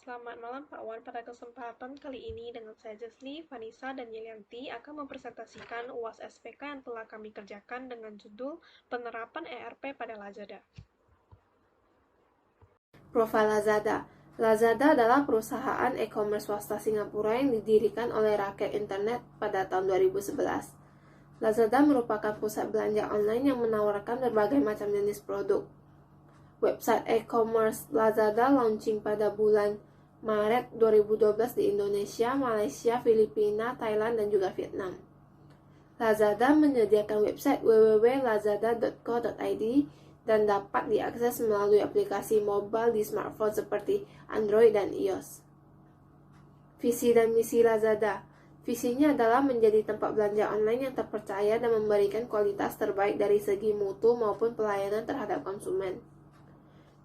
Selamat malam Pak Wan. Pada kesempatan kali ini dengan saya Jesli, Vanessa, dan Yelianti akan mempresentasikan UAS SPK yang telah kami kerjakan dengan judul Penerapan ERP pada Lazada. Profil Lazada. Lazada adalah perusahaan e-commerce swasta Singapura yang didirikan oleh rakyat internet pada tahun 2011. Lazada merupakan pusat belanja online yang menawarkan berbagai macam jenis produk. Website e-commerce Lazada launching pada bulan Maret 2012 di Indonesia, Malaysia, Filipina, Thailand, dan juga Vietnam. Lazada menyediakan website www.lazada.co.id dan dapat diakses melalui aplikasi mobile di smartphone seperti Android dan iOS. Visi dan misi Lazada. Visinya adalah menjadi tempat belanja online yang terpercaya dan memberikan kualitas terbaik dari segi mutu maupun pelayanan terhadap konsumen.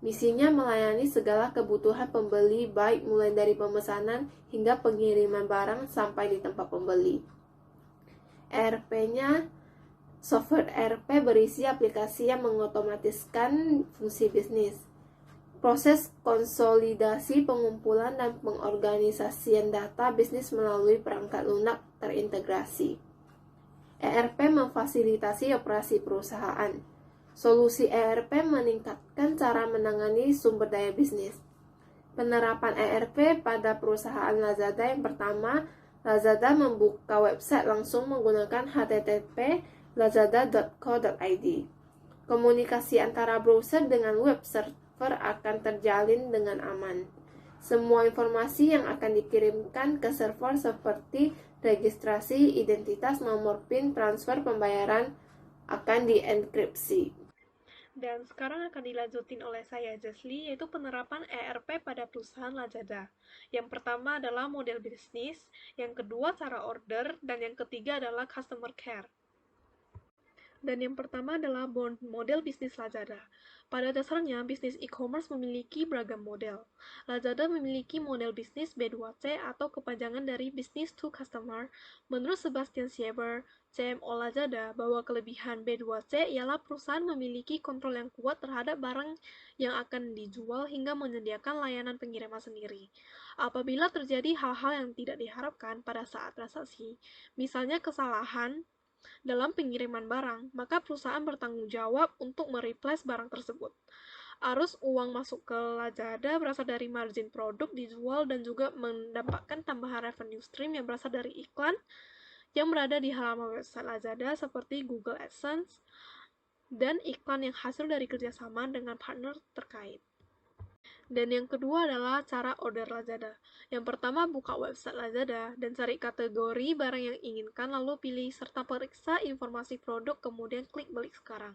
Misinya melayani segala kebutuhan pembeli, baik mulai dari pemesanan hingga pengiriman barang sampai di tempat pembeli. ERP-nya, software ERP berisi aplikasi yang mengotomatiskan fungsi bisnis. Proses konsolidasi, pengumpulan, dan pengorganisasian data bisnis melalui perangkat lunak terintegrasi. ERP memfasilitasi operasi perusahaan. Solusi ERP meningkatkan cara menangani sumber daya bisnis. Penerapan ERP pada perusahaan Lazada yang pertama, Lazada membuka website langsung menggunakan http lazada.co.id. Komunikasi antara browser dengan web server akan terjalin dengan aman. Semua informasi yang akan dikirimkan ke server seperti registrasi, identitas, nomor PIN, transfer, pembayaran akan dienkripsi. Dan sekarang akan dilanjutin oleh saya Jesli, yaitu penerapan ERP pada perusahaan Lazada. Yang pertama adalah model bisnis, yang kedua cara order, dan yang ketiga adalah customer care. Dan yang pertama adalah model bisnis Lazada. Pada dasarnya, bisnis e-commerce memiliki beragam model. Lazada memiliki model bisnis B2C atau kepanjangan dari Business to Customer. Menurut Sebastian Sieber, CMO Lazada, bahwa kelebihan B2C ialah perusahaan memiliki kontrol yang kuat terhadap barang yang akan dijual hingga menyediakan layanan pengiriman sendiri. Apabila terjadi hal-hal yang tidak diharapkan pada saat transaksi, misalnya kesalahan dalam pengiriman barang, maka perusahaan bertanggung jawab untuk mereplace barang tersebut. Arus uang masuk ke Lazada berasal dari margin produk dijual dan juga mendapatkan tambahan revenue stream yang berasal dari iklan yang berada di halaman website Lazada seperti Google AdSense dan iklan yang hasil dari kerjasama dengan partner terkait. Dan yang kedua adalah cara order Lazada. Yang pertama, buka website Lazada dan cari kategori barang yang inginkan, lalu pilih serta periksa informasi produk, kemudian klik beli sekarang.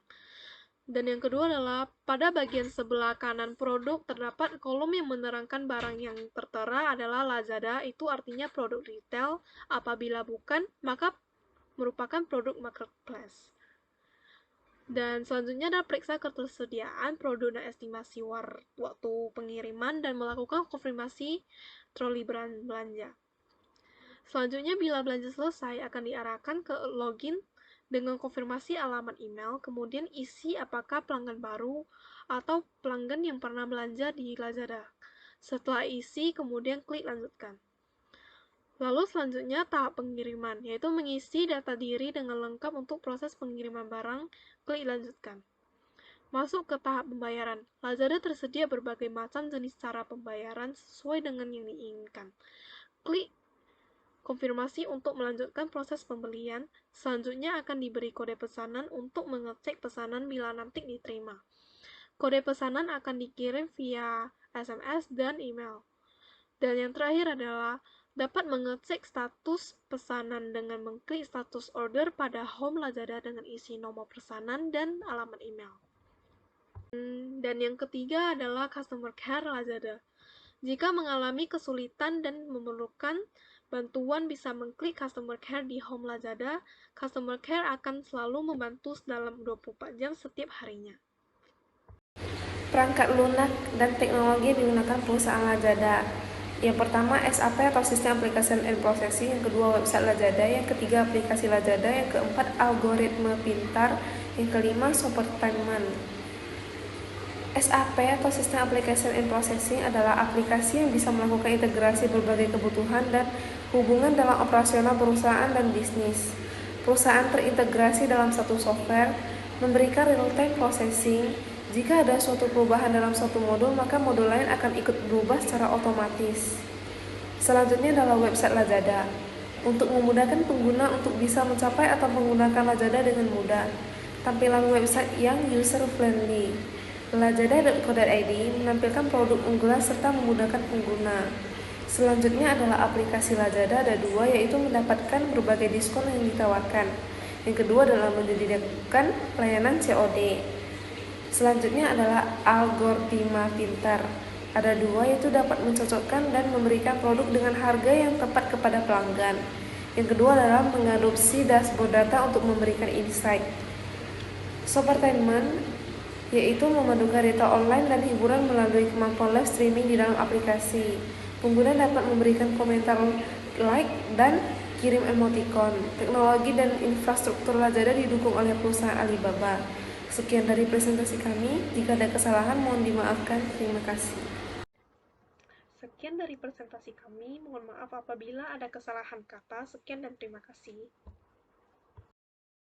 Dan yang kedua adalah pada bagian sebelah kanan produk terdapat kolom yang menerangkan barang yang tertera adalah Lazada, itu artinya produk retail. Apabila bukan, maka merupakan produk marketplace. Dan selanjutnya adalah periksa ketersediaan produk dan estimasi waktu pengiriman dan melakukan konfirmasi troli belanja. Selanjutnya, bila belanja selesai, akan diarahkan ke login dengan konfirmasi alamat email, kemudian isi apakah pelanggan baru atau pelanggan yang pernah belanja di Lazada. Setelah isi, kemudian klik lanjutkan. Lalu selanjutnya tahap pengiriman, yaitu mengisi data diri dengan lengkap untuk proses pengiriman barang, klik lanjutkan. Masuk ke tahap pembayaran. Lazada tersedia berbagai macam jenis cara pembayaran sesuai dengan yang diinginkan. Klik konfirmasi untuk melanjutkan proses pembelian. Selanjutnya akan diberi kode pesanan untuk mengecek pesanan bila nanti diterima. Kode pesanan akan dikirim via SMS dan email. Dan yang terakhir adalah dapat mengecek status pesanan dengan mengklik status order pada home Lazada dengan isi nomor pesanan dan alamat email. Dan yang ketiga adalah customer care Lazada. Jika mengalami kesulitan dan memerlukan bantuan, bisa mengklik customer care di home Lazada. Customer care akan selalu membantu dalam 24 jam setiap harinya. Perangkat lunak dan teknologi digunakan perusahaan Lazada. Yang pertama SAP atau Sistem Application and Processing, yang kedua website Lazada, yang ketiga aplikasi Lazada, yang keempat algoritma pintar, yang kelima Supertainment. SAP atau System Application and Processing adalah aplikasi yang bisa melakukan integrasi berbagai kebutuhan dan hubungan dalam operasional perusahaan dan bisnis. Perusahaan terintegrasi dalam satu software, memberikan real-time processing. Jika ada suatu perubahan dalam suatu modul, maka modul lain akan ikut berubah secara otomatis. Selanjutnya adalah website Lazada. Untuk memudahkan pengguna untuk bisa mencapai atau menggunakan Lazada dengan mudah. Tampilan website yang user-friendly. Lazada.co.id menampilkan produk unggulan serta memudahkan pengguna. Selanjutnya adalah aplikasi Lazada, ada dua, yaitu mendapatkan berbagai diskon yang ditawarkan. Yang kedua adalah menyediakan layanan COD. Selanjutnya adalah algoritma pintar. Ada dua, yaitu dapat mencocokkan dan memberikan produk dengan harga yang tepat kepada pelanggan. Yang kedua adalah mengadopsi dashboard data untuk memberikan insight. Shoppertainment, yaitu memadukan retail online dan hiburan melalui kemampuan live streaming di dalam aplikasi. Pengguna dapat memberikan komentar, like, dan kirim emoticon. Teknologi dan infrastruktur Lazada didukung oleh perusahaan Alibaba. Sekian dari presentasi kami. Jika ada kesalahan, mohon dimaafkan. Terima kasih. Sekian dari presentasi kami, mohon maaf apabila ada kesalahan kata. Sekian dan terima kasih.